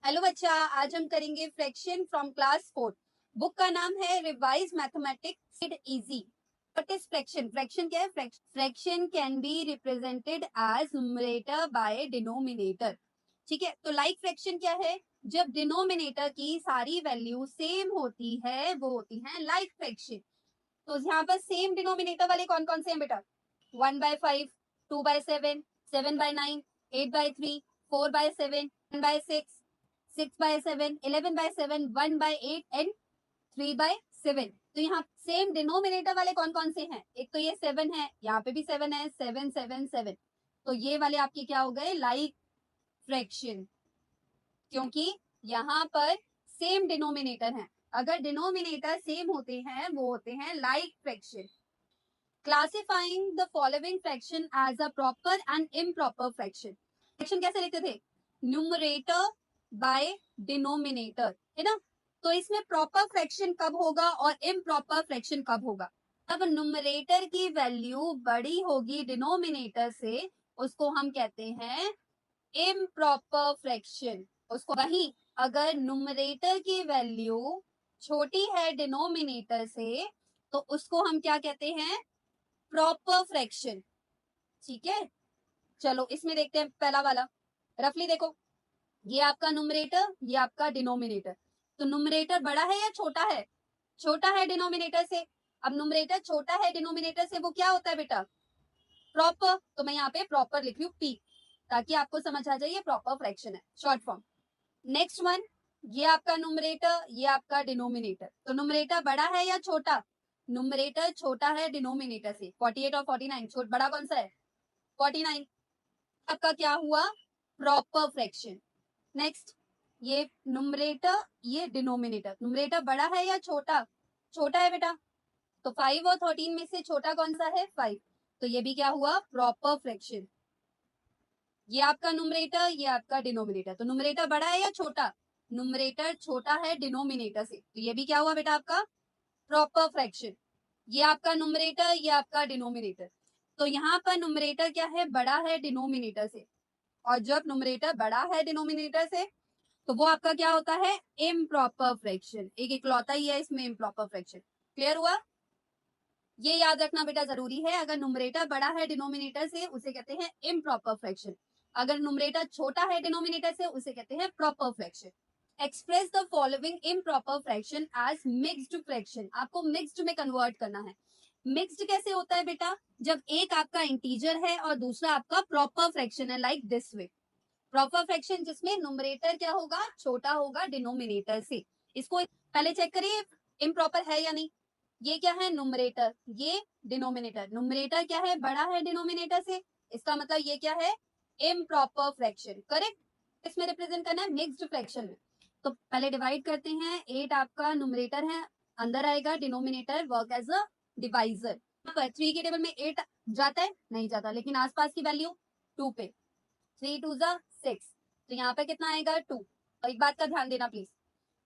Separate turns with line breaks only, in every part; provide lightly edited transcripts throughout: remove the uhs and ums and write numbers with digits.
Hello बच्चा, आज हम करेंगे फ्रैक्शन फ्रॉम क्लास 4। बुक का नाम है revise mathematics easy. What is fraction? Fraction क्या है? Fraction can be represented as numerator by denominator. ठीक है, तो लाइक फ्रैक्शन क्या है? जब डिनोमिनेटर की सारी वैल्यू सेम होती है वो होती है लाइक फ्रैक्शन। तो यहाँ पर सेम डिनोमिनेटर वाले कौन कौन से हैं बेटा? 1/5, 2/7, 7/9, 8/3, 4/7, 1/6, 6/7, 11/7, 1/8 एंड 3/7। तो यहाँ सेम डिनोमिनेटर वाले कौन कौन से हैं? एक तो ये 7 है, यहाँ पे भी 7 है, 7 7 7। तो ये वाले आपके क्या हो गए? लाइक फ्रैक्शन, क्योंकि यहाँ पर सेम डिनोमिनेटर है। अगर डिनोमिनेटर सेम होते हैं वो होते हैं like fraction. Classifying the following fraction as a proper and improper fraction. Fraction कैसे लिखते थे? न्यूमरेटर बाय डिनोमिनेटर, है ना? तो इसमें प्रॉपर फ्रैक्शन कब होगा और इम्प्रॉपर फ्रैक्शन कब होगा? अब न्यूमरेटर की वैल्यू बड़ी होगी डिनोमिनेटर से, उसको हम कहते हैं इम्प्रॉपर फ्रैक्शन। उसको वही अगर न्यूमरेटर की वैल्यू छोटी है डिनोमिनेटर से, तो उसको हम क्या कहते हैं? Proper fraction. ठीक है, चलो इसमें देखते हैं पहला वाला। रफली देखो, ये आपका न्यूमरेटर, ये आपका डिनोमिनेटर। तो न्यूमरेटर बड़ा है या छोटा है? छोटा है डिनोमिनेटर से। अब न्यूमरेटर छोटा है डिनोमिनेटर से, वो क्या होता है बेटा? प्रॉपर। तो मैं यहाँ पे प्रॉपर लिख रही हूँ पी, ताकि आपको समझ आ जाए ये प्रॉपर फ्रैक्शन है, शॉर्ट फॉर्म। नेक्स्ट वन, ये आपका न्यूमरेटर, ये आपका डिनोमिनेटर। तो न्यूमरेटर बड़ा है या छोटा? न्यूमरेटर छोटा है डिनोमिनेटर से। 48 और 49 छोट बड़ा कौन सा है? 49। आपका क्या हुआ? Proper fraction. नेक्स्ट, ये न्यूमरेटर, ये डिनोमिनेटर। न्यूमरेटर बड़ा है या छोटा? छोटा है बेटा। तो 5 और 13 में से छोटा कौन सा है? 5। तो ये भी क्या हुआ? Proper fraction. ये आपका न्यूमरेटर, ये आपका डिनोमिनेटर। तो न्यूमरेटर बड़ा है या छोटा? न्यूमरेटर छोटा है डिनोमिनेटर से, तो ये भी क्या हुआ बेटा? आपका प्रॉपर फ्रैक्शन। ये आपका न्यूमरेटर, ये आपका डिनोमिनेटर। तो यहाँ पर न्यूमरेटर क्या है? बड़ा है डिनोमिनेटर से। और जब न्यूमरेटर बड़ा है डिनोमिनेटर से, तो वो आपका क्या होता है? Improper fraction. एक इकलौता ही है इसमें इम्प्रॉपर फ्रैक्शन। क्लियर हुआ? ये याद रखना बेटा जरूरी है। अगर न्यूमरेटर बड़ा है डिनोमिनेटर से, उसे कहते हैं इम्प्रॉपर फ्रैक्शन। अगर न्यूमरेटर छोटा है डिनोमिनेटर से, उसे कहते हैं proper fraction. Express the following improper fraction as mixed fraction. आपको मिक्स्ड में कन्वर्ट करना है। मिक्स्ड कैसे होता है बेटा? जब एक आपका इंटीजर है और दूसरा आपका प्रॉपर फ्रैक्शन है, like this way. Proper fraction जिसमें न्यूमरेटर क्या होगा? छोटा होगा डिनोमिनेटर से। इसको पहले चेक करिए इम्प्रॉपर है या नहीं। ये क्या है? न्यूमरेटर, ये डिनोमिनेटर। न्यूमरेटर क्या है? बड़ा है डिनोमिनेटर से, इसका मतलब ये क्या है? Improper fraction. करेक्ट। इसमें रिप्रेजेंट करना है मिक्स्ड फ्रैक्शन में। तो पहले डिवाइड करते हैं। 8 आपका न्यूमरेटर है, अंदर आएगा denominator work as a divisor. 3 के टेबल में 8 जाता है? नहीं जाता, लेकिन आसपास की वैल्यू 2 पे। 3 2 6। तो यहाँ पे कितना आएगा? 2। और एक बात का ध्यान देना प्लीज,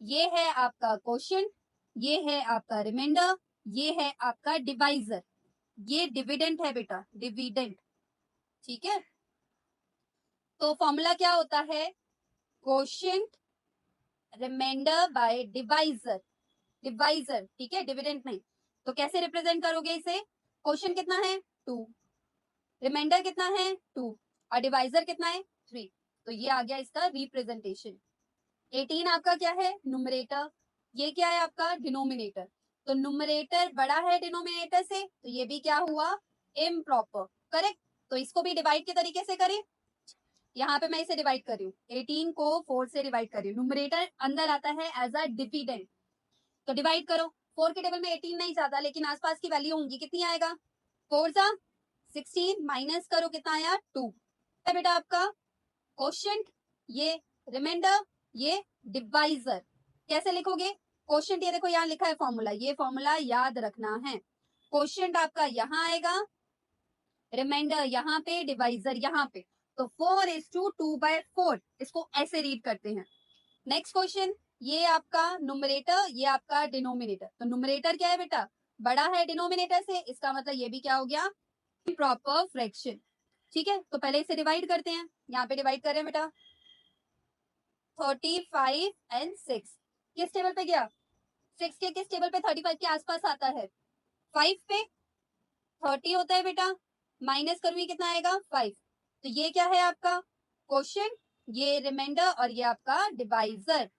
ये है आपका क्वोशिएंट, ये है आपका रिमाइंडर, ये है आपका डिवाइजर। ये डिविडेंट है बेटा, डिविडेंट। ठीक है, तो फॉर्मूला क्या होता है? Quotient remainder by divisor. Divisor, ठीक है, डिविडेंट नहीं। तो कैसे रिप्रेजेंट करोगे इसे? क्वोशिएंट कितना है? 2। रिमाइंडर कितना है? 2। और डिवाइजर कितना है? 3। तो ये आ गया इसका रिप्रेजेंटेशन। 18 आपका क्या है? न्यूमरेटर। ये क्या है आपका? डिनोमिनेटर। तो न्यूमरेटर बड़ा है डिनोमिनेटर से, तो ये भी क्या हुआ? इम्प्रॉपर। करेक्ट। तो इसको भी डिवाइड के तरीके से करें। यहाँ पे मैं इसे डिवाइड कर रही हूँ, 18 को 4 से डिवाइड कर रही हूँ। न्यूमरेटर अंदर आता है एज अ डिविडेंड, तो डिवाइड करो। 4 के टेबल में 18 नहीं जाता, लेकिन आसपास की वैल्यू होंगी। कितनी आएगा? 4 सा 16, माइनस करो कितना आया? 2 है बेटा आपका क्वोशिएंट, ये रिमाइंडर, ये डिवाइजर। कैसे लिखोगे क्वोशिएंट? ये देखो यहाँ लिखा है फॉर्मूला, ये फॉर्मूला याद रखना है। क्वोशिएंट आपका यहाँ आएगा, रिमाइंडर यहाँ पे, डिवाइजर यहाँ पे। तो 4:2/4, इसको ऐसे रीड करते हैं। नेक्स्ट क्वेश्चन, ये आपका न्यूमरेटर, ये आपका डिनोमिनेटर। तो न्यूमरेटर क्या है बेटा? बड़ा है डिनोमिनेटर से, इसका मतलब ये भी क्या हो गया? Proper fraction. ठीक है, तो पहले इसे डिवाइड करते हैं। यहाँ पे डिवाइड कर रहे हैं बेटा, 35 एंड 6 किस टेबल पे गया? 6 के किस टेबल पे? 35 के आसपास आता है। 5 पे 30 होता है बेटा, माइनस करूंगी कितना आएगा? 5। तो ये क्या है आपका क्वोशिएंट, ये रिमाइंडर और ये आपका डिवाइजर।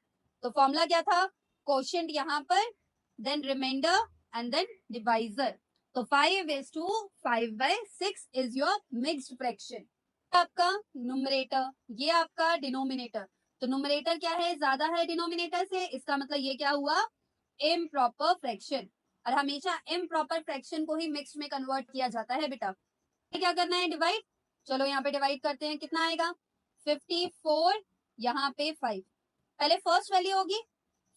तो फॉर्मूला क्या था? क्वोशिएंट यहाँ पर, then remainder and then divisor. तो 5:5/6 इज योर मिक्स्ड फ्रैक्शन। आपका न्यूमरेटर, ये आपका डिनोमिनेटर। तो न्यूमरेटर क्या है? ज्यादा है डिनोमिनेटर से, इसका मतलब ये क्या हुआ? Improper fraction. और हमेशा इम्प्रॉपर फ्रैक्शन को ही मिक्स में कन्वर्ट किया जाता है बेटा। क्या करना है? डिवाइड। चलो यहाँ पे डिवाइड करते हैं, कितना आएगा? 54, यहाँ पे 5। पहले फर्स्ट वैल्यू होगी,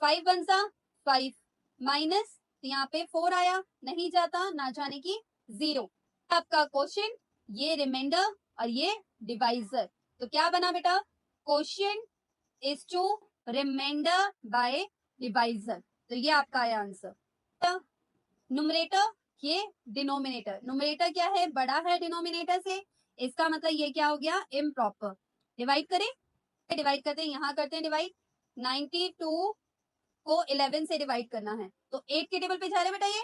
5 वन सा 5 माइनस, तो यहाँ पे 4 आया, नहीं जाता, ना जाने की 0। आपका क्वोशिएंट, ये रिमाइंडर और ये डिवाइजर। तो क्या बना बेटा? Quotient is to remainder by divisor. तो ये आपका आया आंसर। न्यूमरेटर, ये डिनोमिनेटर। न्यूमरेटर क्या है? बड़ा है डिनोमिनेटर से, इसका मतलब ये क्या हो गया? इम्प्रॉपर। डिवाइड करें, डिवाइड करते हैं, यहाँ करते हैं डिवाइड। 92 को 11 से डिवाइड करना है, तो 8 के टेबल पे जा रहे बेटा। ये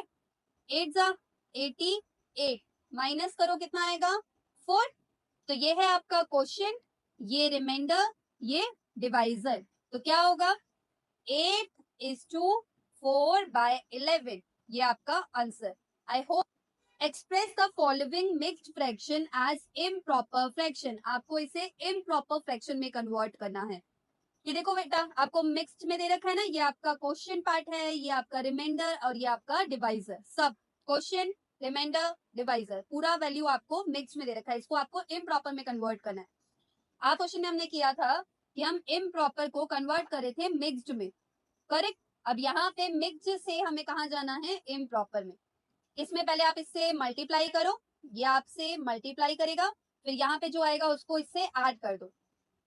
8 जा 88, माइनस करो कितना आएगा? 4। तो ये है आपका क्वोशिएंट, ये रिमाइंडर, ये डिवाइजर। तो क्या होगा? 8:4/11, ये आपका answer. I hope. Express the following mixed fraction as improper fraction. आपको इसे इम्प्रॉपर फ्रैक्शन में कन्वर्ट करना है। ये देखो बेटा, आपको मिक्स्ड में दे रखा है ना, ये आपका क्वेश्चन पार्ट है, ये आपका रिमाइंडर और ये आपका डिवाइजर। सब क्वेश्चन, रिमाइंडर, डिवाइजर, पूरा वैल्यू आपको मिक्स में दे रखा है। इसको आपको इम्प्रॉपर में कन्वर्ट करना है। आप क्वेश्चन में हमने किया था कि हम इम्प्रॉपर को कन्वर्ट करे थे मिक्स्ड में, करेक्ट। अब यहाँ पे मिक्स्ड से हमें कहाँ जाना है? इम्प्रॉपर में। इसमें पहले आप इससे मल्टीप्लाई करो, ये आपसे मल्टीप्लाई करेगा, फिर यहाँ पे जो आएगा उसको इससे ऐड कर दो।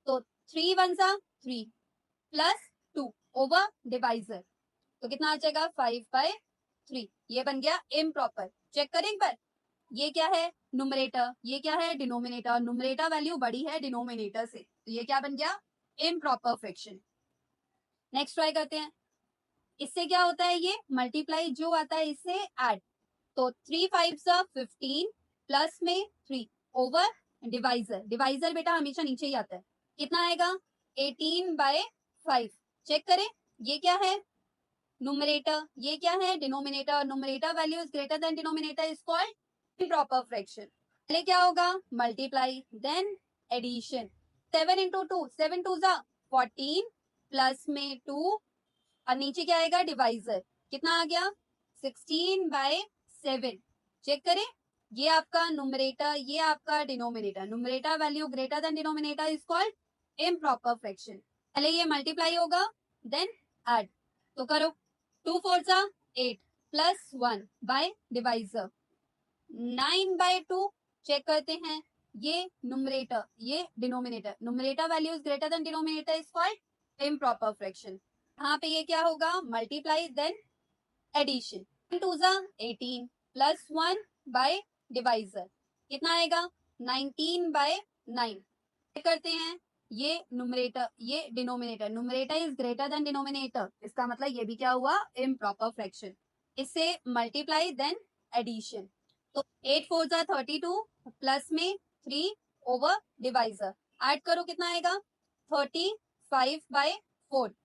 तो 3 वन सा 3 प्लस 2 ओवर डिवाइजर, तो कितना आ जाएगा? 5/3। ये बन गया इम्प्रॉपर। चेक करें एक बार, ये क्या है? न्यूमरेटर, ये क्या है? डिनोमिनेटर। न्यूमरेटर वैल्यू बड़ी है डिनोमिनेटर से, तो ये क्या बन गया? Improper fraction. नेक्स्ट ट्राई करते हैं। इससे क्या होता है? ये मल्टीप्लाई जो आता है इससे ऐड। तो 3 5 15 प्लस में 3 ओवर डिवाइजर। डिवाइजर बेटा हमेशा नीचे ही आता है, कितना आएगा? 18/5। चेक करें, ये क्या है? न्यूमरेटर, ये क्या है? Denominator. Numerator value is greater than denominator is called improper fraction. पहले क्या होगा? Multiply, then addition. 7 into 2, 7 2 14 plus में 2 और नीचे क्या आएगा? डिवाइजर। कितना आ गया? 16/7। चेक करें, ये आपका न्यूमरेटर, ये आपका denominator. Numerator value greater than denominator is called improper fraction. पहले ये मल्टीप्लाई होगा, देन ऐड। तो करो, 2 4 8 प्लस 1 बाय डिवाइजर 9/2। चेक करते हैं, ये न्यूमरेटर, ये denominator. Numerator value is greater than denominator is called improper fraction. यहाँ पे ये क्या होगा? Multiply, then addition. 2 18 plus 1 by divisor, कितना आएगा? 19/9। करते हैं, ये न्यूमरेटर, ये denominator. Numerator is greater than denominator, इसका मतलब ये भी क्या हुआ? Improper fraction. इससे मल्टीप्लाई, देन एडिशन। तो 8 4 32 प्लस में 3 ओवर डिवाइजर, ऐड करो कितना आएगा? 35/4।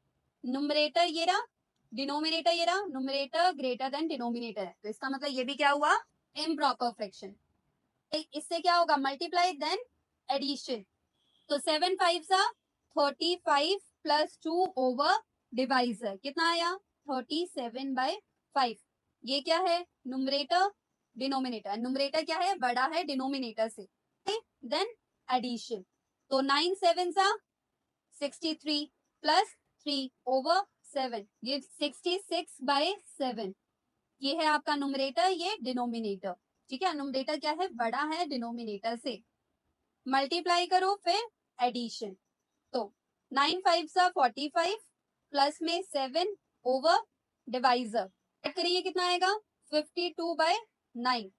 न्यूमरेटर ये रहा, डिनोमिनेटर ये रहा। न्यूमरेटर ग्रेटर देन डिनोमिनेटर है, तो इसका मतलब ये भी क्या हुआ? Improper fraction. इससे क्या होगा? Multiply, then addition. तो 7 5 35 प्लस 2 ओवर डिवाइजर, कितना आया? 37/5। ये क्या है? Numerator, denominator. न्यूमरेटर क्या है? बड़ा है डिनोमिनेटर से, देन एडिशन। तो 9 7 63 प्लस 3 ओवर 7, ये 66/7। ये है आपका न्यूमरेटर, ये डिनोमिनेटर। ठीक है, न्यूमरेटर क्या है? बड़ा है डिनोमिनेटर से। मल्टीप्लाई करो, फिर एडिशन। तो 9 5 45 प्लस में 7 ओवर डिवाइजर, ऐड करिए कितना आएगा? 52/9।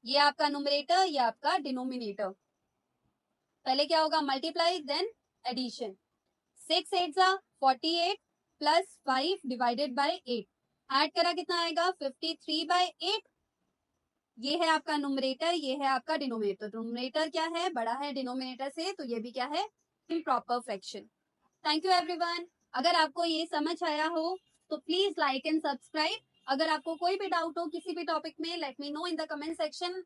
ये आपका न्यूमरेटर, ये आपका डिनोमिनेटर। पहले क्या होगा? Multiply, then addition. 6 8 48 plus 5 divided by 8 add करा कितना आएगा 53/8। ये है आपका नुमरेटर, ये है आपका डिनोमिनेटर। नुमरेटर क्या है, बड़ा है डिनोमिनेटर से, तो ये भी क्या है, improper fraction. Thank you everyone. अगर आपको ये समझ आया हो तो प्लीज लाइक एंड सब्सक्राइब। अगर आपको कोई भी डाउट हो किसी भी टॉपिक में, let me know in the comment section.